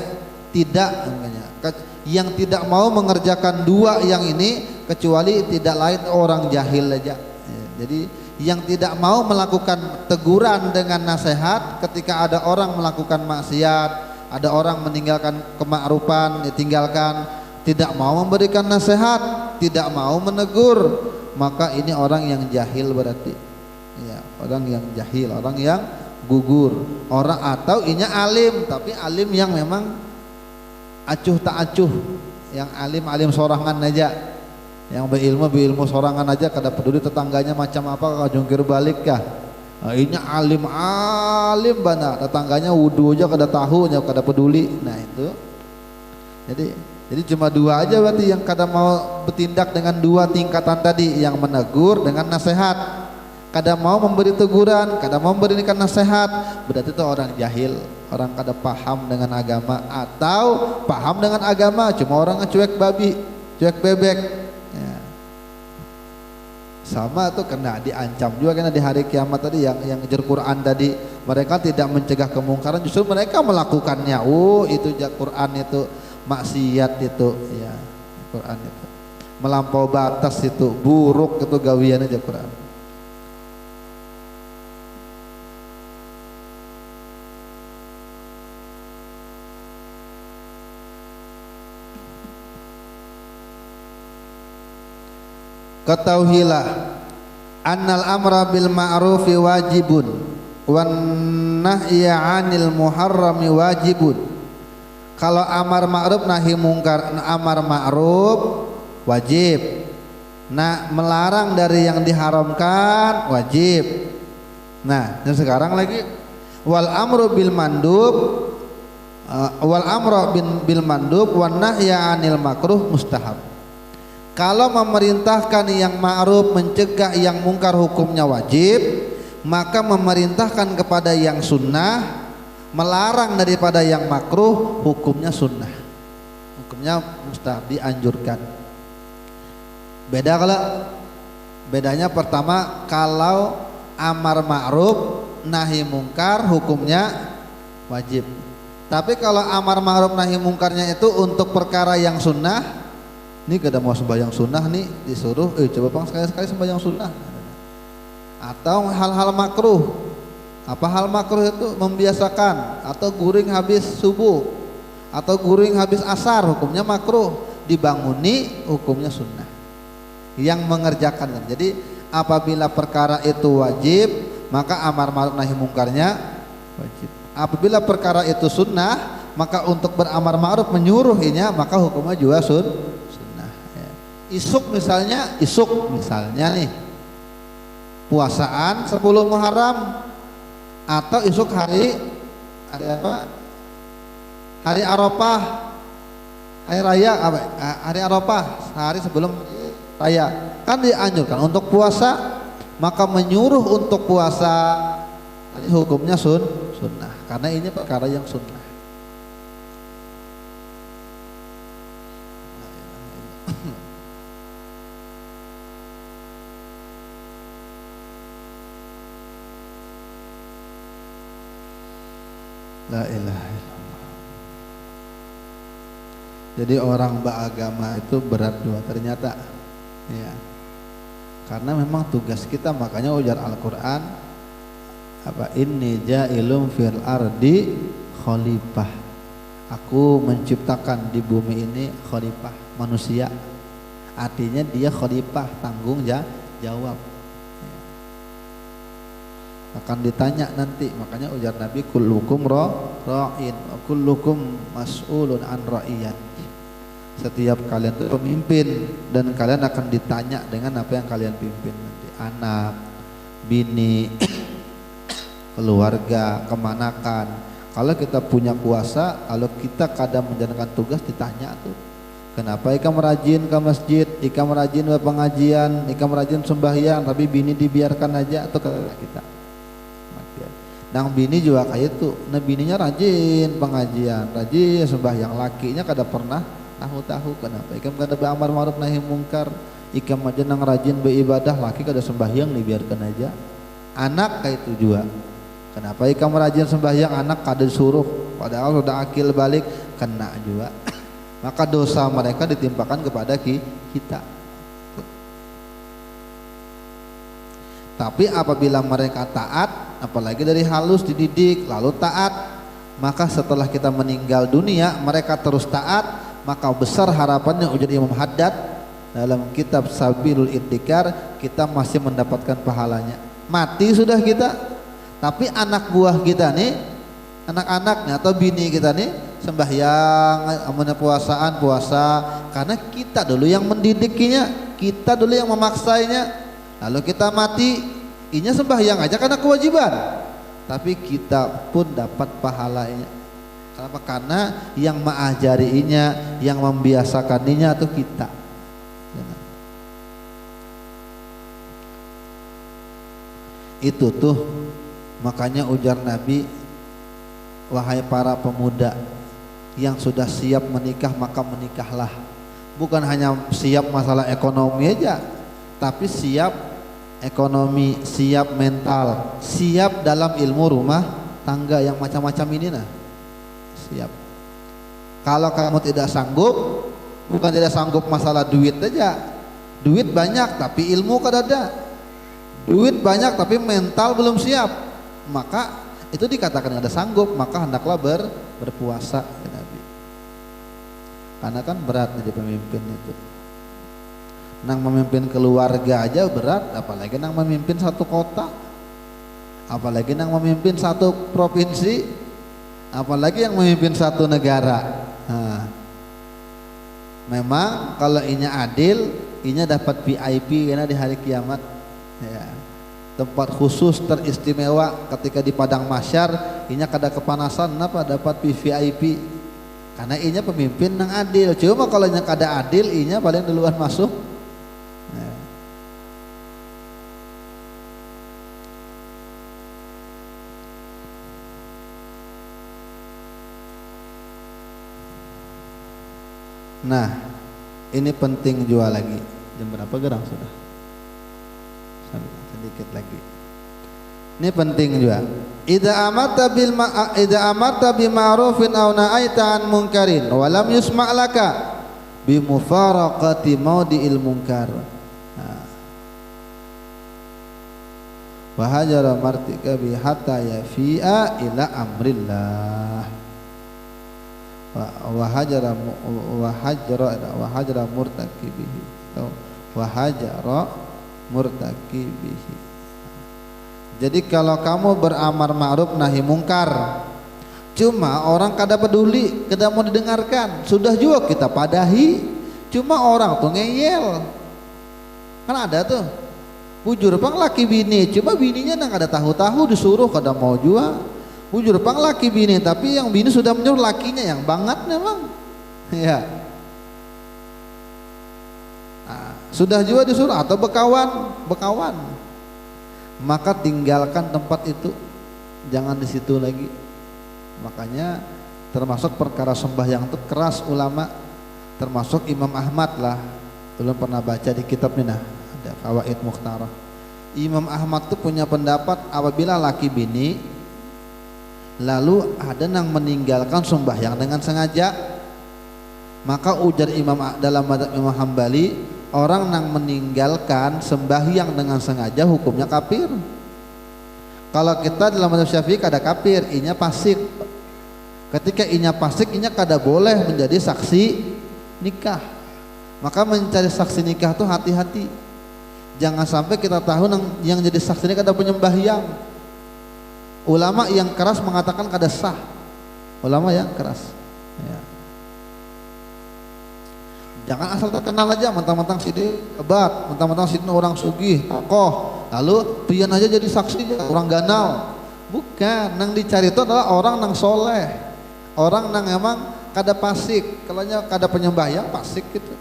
yang tidak mau mengerjakan 2 yang ini, kecuali tidak lain orang jahil aja. Jadi yang tidak mau melakukan teguran dengan nasihat ketika ada orang melakukan maksiat, ada orang meninggalkan kema'rufan, ditinggalkan, tidak mau memberikan nasihat, tidak mau menegur, maka ini orang yang jahil berarti. Ya, orang yang jahil, orang yang gugur orang, atau inya alim tapi alim yang memang acuh tak acuh, yang alim sorangan aja, yang berilmu sorangan aja, kada peduli tetangganya macam apa, jungkir balik kah. Nah, inya alim bana, tetangganya wudu aja kada tahu, kada peduli. Nah itu jadi cuma dua aja berarti yang kada mau bertindak dengan dua tingkatan tadi, yang menegur dengan nasihat. Kada mau memberi teguran, kada mau memberikan nasihat, berarti itu orang jahil, orang kada paham dengan agama, atau paham dengan agama cuma orang cuek babi, cuek bebek ya. Sama tuh kena diancam juga karena di hari kiamat tadi yang ngejar Quran tadi, mereka tidak mencegah kemungkaran, justru mereka melakukannya. Itu Quran itu maksiat itu ya, Quran itu melampau batas, itu buruk, itu gawiannya Quran. Ketahuilah annal amra bil ma'rufi wajibun wan nahya 'anil muharrami wajibun. Kalau amar ma'ruf nahi mungkar, amar ma'ruf wajib, nah melarang dari yang diharamkan wajib. Nah dan sekarang lagi wal amru bil mandub wal amru bil mandub wan nahya 'anil makruh mustahab. Kalau memerintahkan yang ma'ruf, mencegah yang mungkar hukumnya wajib, maka memerintahkan kepada yang sunnah, melarang daripada yang makruh hukumnya sunnah, hukumnya mustahab, dianjurkan. Bedanya pertama, kalau amar ma'ruf nahi mungkar hukumnya wajib. Tapi kalau amar ma'ruf nahi mungkarnya itu untuk perkara yang sunnah, ini kada mau sembahyang sunnah nih, disuruh coba bang sekali-sekali sembahyang sunnah. Atau hal-hal makruh. Apa hal makruh itu? Membiasakan atau guring habis subuh atau guring habis asar, hukumnya makruh. Dibanguni, hukumnya sunnah. Yang mengerjakan. Jadi apabila perkara itu wajib, maka amar ma'ruf nahi mungkarnya wajib. Apabila perkara itu sunnah, maka untuk beramar ma'ruf menyuruhinya, maka hukumnya juga sunnah. Isuk misalnya nih puasaan 10 Muharram, atau isuk hari apa? Hari Arafah, hari raya apa? Hari Arafah, sehari sebelum raya. Kan dianjurkan untuk puasa, maka menyuruh untuk puasa hukumnya sunnah, karena ini perkara yang sunnah. La ilaha illallah. Jadi orang beragama itu berat dua ternyata ya. Karena memang tugas kita, makanya ujar Al-Qur'an apa, inni ja'ilum fil ardi khalifah. Aku menciptakan di bumi ini khalifah, manusia. Artinya dia khalifah, tanggung jawab. Akan ditanya nanti, makanya ujar Nabi kullukum ra'in wa kullukum mas'ulun an ra'iyat. Setiap kalian itu pemimpin dan kalian akan ditanya dengan apa yang kalian pimpin nanti. Anak, bini, keluarga, kemanakan. Kalau kita punya kuasa, kalau kita kadang menjalankan tugas ditanya tuh. Kenapa ikam rajin ke masjid, ikam rajin ke pengajian, ikam rajin sembahyang, tapi bini dibiarkan aja atau kita. Nang bini juga kayak itu, nah bininya rajin pengajian, rajin sembahyang, lakinya kada pernah tahu kenapa. Ikam kada beramar ma'ruf nahi mungkar, ikam aja nang rajin beribadah, laki kada sembahyang dibiarkan aja. Anak kayak itu juga, kenapa ikam rajin sembahyang, anak kada disuruh, padahal sudah akil balik, kena juga. Maka dosa mereka ditimpakan kepada kita. Tapi apabila mereka taat, apalagi dari halus dididik lalu taat, maka setelah kita meninggal dunia mereka terus taat, maka besar harapannya ujar Imam Haddad dalam kitab Sabilul Iddikar, kita masih mendapatkan pahalanya. Mati sudah kita, Tapi anak buah kita nih, anak-anaknya atau bini kita nih sembahyang, amunnya puasaan puasa, karena kita dulu yang mendidikinya, kita dulu yang memaksainya. Lalu kita mati, inya sembahyang aja karena kewajiban, tapi kita pun dapat pahalanya. Kenapa? Karena yang mengajarinya, yang membiasakannya itu kita. Itu tuh makanya ujar Nabi, wahai para pemuda yang sudah siap menikah maka menikahlah. Bukan hanya siap masalah ekonomi aja, tapi siap ekonomi, siap mental, siap dalam ilmu rumah tangga yang macam-macam ini nah. Siap. Kalau kamu tidak sanggup, bukan tidak sanggup masalah duit aja. Duit banyak tapi ilmu kada ada. Duit banyak tapi mental belum siap, maka itu dikatakan ada sanggup, maka hendaklah berpuasa ya Nabi. Karena kan berat jadi pemimpin itu. Nang memimpin keluarga aja berat, apalagi nang memimpin satu kota, apalagi nang memimpin satu provinsi, apalagi yang memimpin satu negara. Nah, memang kalau inya adil, inya dapat VIP karena di hari kiamat. Ya, tempat khusus teristimewa ketika di padang mahsyar, inya kada kepanasan, kenapa dapat VIP? Karena inya pemimpin nang adil. Cuma kalau inya kada adil, inya paling duluan masuk. Ya. Nah, ini penting juga lagi. Jam berapa gerang sudah? Sedikit lagi. Ini penting juga. Idza amarta bil ma'rufin aw nahaita an munkarin wa lam yusma' laka bi mufaraqati maudi'il munkar. Wa hajara martika bi hatta yafi'a ila amrillah. Wa hajara murtakibihi. Wa hajara murtakibihi. Jadi kalau kamu beramar ma'ruf nahi mungkar, cuma orang kada peduli, kada mau didengarkan, sudah juga kita padahi, cuma orang tuh ngeyel. Kan ada tuh bujur pang laki bini, cuma bininya nang ada tahu-tahu disuruh kada mau juga. Bujur pang laki bini, tapi yang bini sudah menyuruh lakinya yang banget memang. Ya. Sudah juga disuruh atau bekawan, maka tinggalkan tempat itu, jangan di situ lagi. Makanya termasuk perkara sembahyang itu keras ulama, termasuk Imam Ahmad lah. Belum pernah baca di kitab ini, nah ada Fawaid Mukhtarah. Imam Ahmad tuh punya pendapat apabila laki bini lalu ada yang meninggalkan sembahyang dengan sengaja, maka ujar Imam dalam mazhab Imam Hambali, orang yang meninggalkan sembahyang dengan sengaja hukumnya kafir. Kalau kita dalam mazhab Syafi'i kada kafir, inya fasik. Ketika inya fasik, inya kada boleh menjadi saksi nikah. Maka mencari saksi nikah itu hati-hati. Jangan sampai kita tahu yang jadi saksi ini kada penyembahyang. Ulama yang keras mengatakan kada sah. Ulama yang keras. Ya. Jangan asal terkenal aja, mentang-mentang sini hebat, mentang-mentang sini orang sugih, tokoh, lalu pian aja jadi saksi orang ganal. Bukan, nang dicari itu adalah orang nang soleh, orang nang emang kada fasik, kalau kada penyembahyang fasik gitu.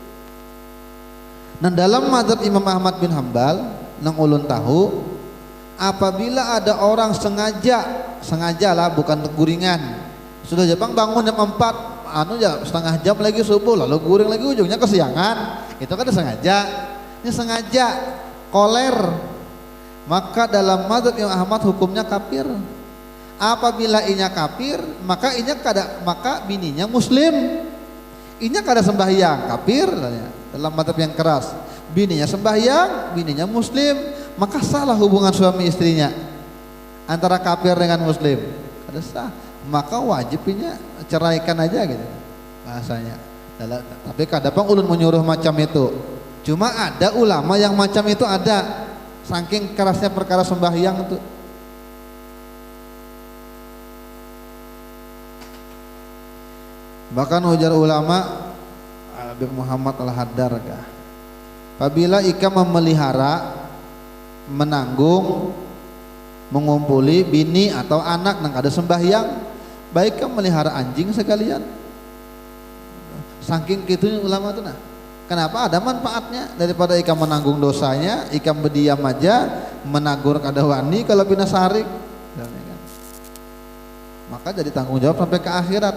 Nah dalam mazhab Imam Ahmad bin Hambal, nang ulun tahu, apabila ada orang sengaja lah, bukan guringan, sudah Jepang bangun jam 4, setengah jam lagi subuh, lalu guring lagi ujungnya kesiangan, itu kan sengaja. Ini sengaja koler, maka dalam mazhab Imam Ahmad hukumnya kafir. Apabila inya kafir, maka bininya muslim, inya kada sembahyang, kafir dalam mazhab yang keras. Bininya sembahyang, bininya muslim, maka salah hubungan suami istrinya antara kafir dengan muslim, kada sah. Maka wajibnya ceraikan aja gitu bahasanya. Tapi kadang ulun menyuruh macam itu. Cuma ada ulama yang macam itu ada, saking kerasnya perkara sembahyang itu. Bahkan ujar ulama Habib Muhammad Al-Haddar kah, apabila ikam memelihara, menanggung, mengumpuli bini atau anak nang kada sembahyang, baik kam melihara anjing sekalian. Saking kitunya ulama tuh nah. Kenapa? Ada manfaatnya daripada ikam menanggung dosanya, ikam berdiam aja, menagur kada wani kalau bina sarik. Maka jadi tanggung jawab sampai ke akhirat.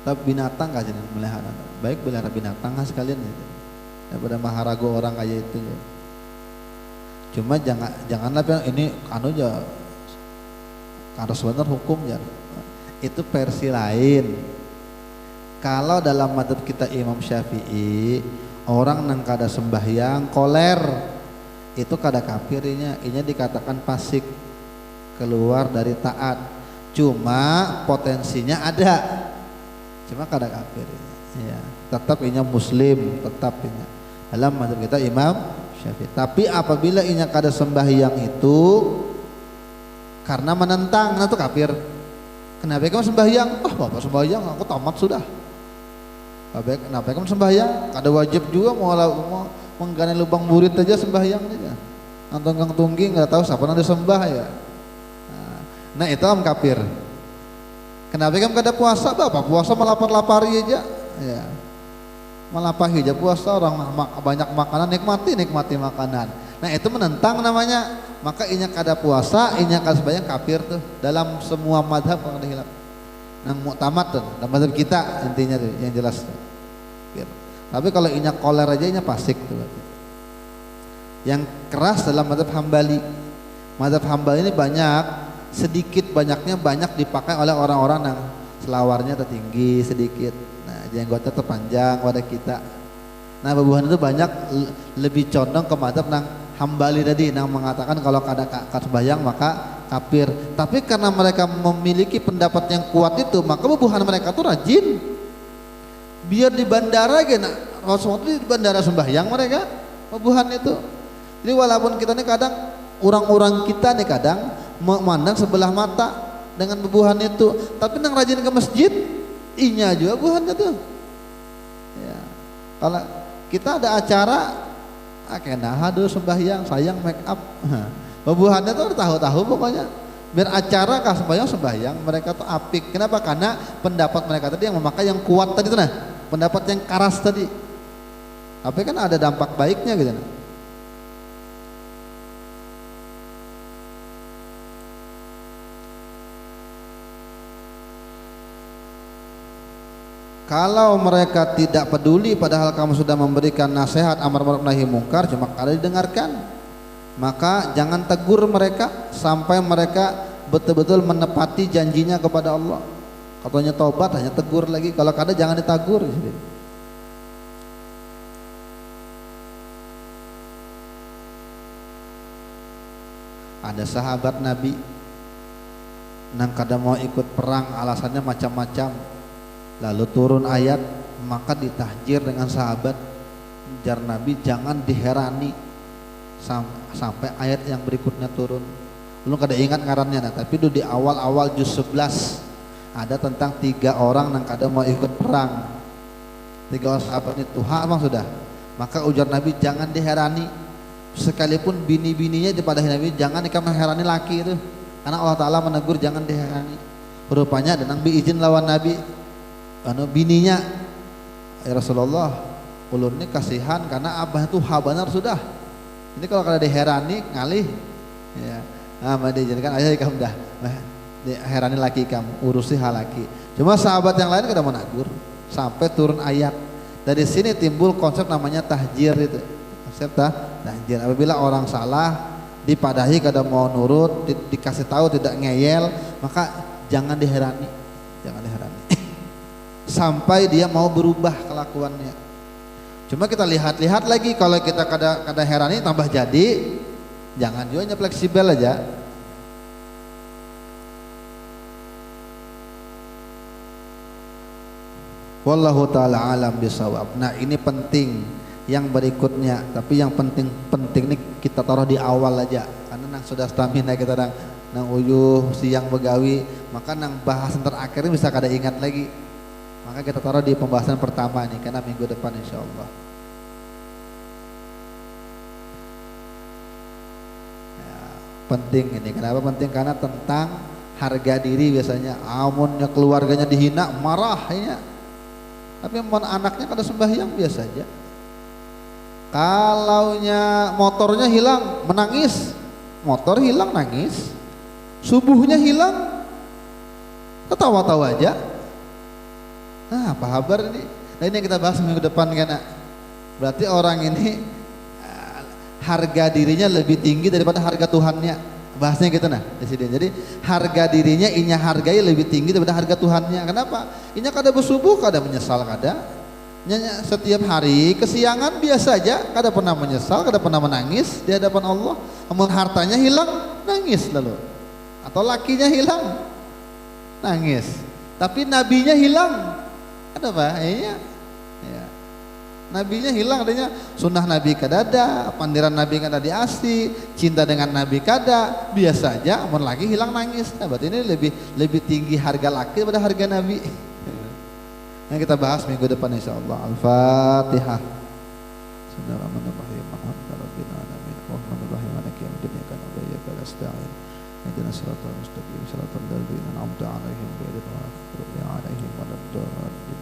Tapi binatang gak jadi melihara, baik melihara binatang sekalian ya. Daripada maharago orang kayak itu ya. Cuma janganlah ini anu aja harus benar hukum ya. Itu versi lain. Kalau dalam madzhab kita Imam Syafi'i, orang nang kada sembahyang koler itu kada kafirnya, inya dikatakan fasik, keluar dari taat. Cuma potensinya ada. Cuma kada kafir ya. Tetap inya muslim, tetap inya. Dalam madzhab kita Imam Syafi'i. Tapi apabila inya kada sembahyang itu karena menentang, nah itu kafir. Kenapa kamu sembahyang? Oh bapak sembahyang, aku tamat sudah. Kenapa kamu sembahyang? Kada wajib juga mau menggali lubang murid aja sembahyang aja. Nonton kang tunggi nggak tahu siapa nanti sembah ya. Nah itu am kafir. Kenapa kamu kada puasa? Bapak puasa melapar-lapari aja. Ya. Melapahi aja puasa, orang banyak makanan nikmati makanan. Nah itu menentang namanya. Maka inya kada puasa, inya kada sembahyang, kafir tuh dalam semua madhab kalau ada hilaf. Nang muktamad tuh, dalam madhab kita intinya tuh yang jelas tuh. Tapi kalau inya koler aja inya fasik tuh. Yang keras dalam madhab Hambali. Madhab Hambali ini sedikit banyaknya dipakai oleh orang-orang yang selawarnya tertinggi sedikit. Nah jenggotnya terpanjang pada kita. Nah babuhan itu banyak lebih condong ke madhab nang Hambali tadi yang mengatakan kalau kada sembahyang maka kafir. Tapi karena mereka memiliki pendapat yang kuat itu, maka bubuhan mereka tuh rajin. Biar di bandara gini, Rasulullah di bandara sembahyang mereka bubuhan itu. Jadi walaupun kita nih kadang orang-orang kita nih kadang memandang sebelah mata dengan bubuhan itu, tapi nang rajin ke masjid, inya juga bubuhannya tuh. Ya. Kalau kita ada acara kena hadu sembahyang sayang make up bubuhannya tuh tahu-tahu pokoknya biar acara kah sembahyang mereka tuh apik. Kenapa? Karena pendapat mereka tadi yang memakai yang kuat tadi tuh nah, pendapat yang keras tadi, tapi kan ada dampak baiknya gitu nah. Kalau mereka tidak peduli padahal kamu sudah memberikan nasihat amar ma'ruf nahi mungkar cuma kada didengarkan, maka jangan tegur mereka sampai mereka betul-betul menepati janjinya kepada Allah. Katanya taubat hanya tegur lagi, kalau kada jangan ditegur. Ada sahabat Nabi nang kada mau ikut perang alasannya macam-macam. Lalu turun ayat, maka ditahjir dengan sahabat. Jar Nabi jangan diherani sampai ayat yang berikutnya turun. Lu kada ingat ngarannya nah, tapi itu di awal-awal juz 11 ada tentang 3 orang yang kada mau ikut perang. 3 orang sahabat itu bang sudah. Maka ujar Nabi jangan diherani, sekalipun bini-bininya daripada Nabi jangan ikam herani laki itu, karena Allah Taala menegur jangan diherani. Rupanya ada nang izin lawan Nabi. Bininya, ya Rasulullah, ulun ini kasihan karena abah itu habanar sudah. Ini kalau kada diherani ngalih, ya, dia jadikan ayah kamu dah, herani laki kamu, urusi hal laki. Cuma sahabat yang lain kada menagur, sampai turun ayat. Dari sini timbul konsep namanya tahjir itu, konsep tahjir. Apabila orang salah, dipadahi kada mau nurut, dikasih tahu tidak ngeyel, maka jangan diherani, sampai dia mau berubah kelakuannya. Cuma kita lihat-lihat lagi, kalau kita kada herani tambah jadi, jangan juga fleksibel aja. Wallahu taala alam bisawab. Nah ini penting yang berikutnya, tapi yang penting ini kita taruh di awal aja, karena sudah stamina kita nang uyuh siang begawi, maka nang bahasan terakhir bisa kada ingat lagi. Maka kita taruh di pembahasan pertama nih karena minggu depan insyaallah. Ya, penting ini. Kenapa penting? Karena tentang harga diri biasanya. Amunnya keluarganya dihina marah ya. Tapi mon anaknya kada sembahyang biasa aja. Kalaunya motornya hilang menangis, motor hilang nangis. Subuhnya hilang ketawa-tawa aja. Nah, apa kabar ini? Nah, ini yang kita bahas minggu depan kan. Berarti orang ini harga dirinya lebih tinggi daripada harga Tuhannya. Bahasnya gitu nah di sini. Jadi harga dirinya inya hargai lebih tinggi daripada harga Tuhannya. Kenapa? Inya kada bersubuh, kada menyesal, kada. Inya setiap hari kesiangan biasa aja, kada pernah menyesal, kada pernah menangis di hadapan Allah. Namun hartanya hilang, nangis lalu. Atau lakinya hilang, nangis. Tapi nabinya hilang. Ada apa? Iya. Ya. Nabinya hilang, adanya sunnah Nabi kada ada, pandiran Nabi kada diasi, cinta dengan Nabi kada, biasa aja. Amun lagi hilang nangis. Nah, berarti ini lebih tinggi harga laki daripada harga Nabi. Yang kita bahas minggu depan insyaallah. Al-Fatihah. Bismillahirrahmanirrahim. Alhamdulillahirabbil alamin. Arrahmanirrahim. Maliki yaumiddin. Iyyaka na'budu wa iyyaka nasta'in. Ihdinas siratal mustaqim. Siratal ladzina an'amta 'alaihim ghairil maghdubi 'alaihim waladdallin.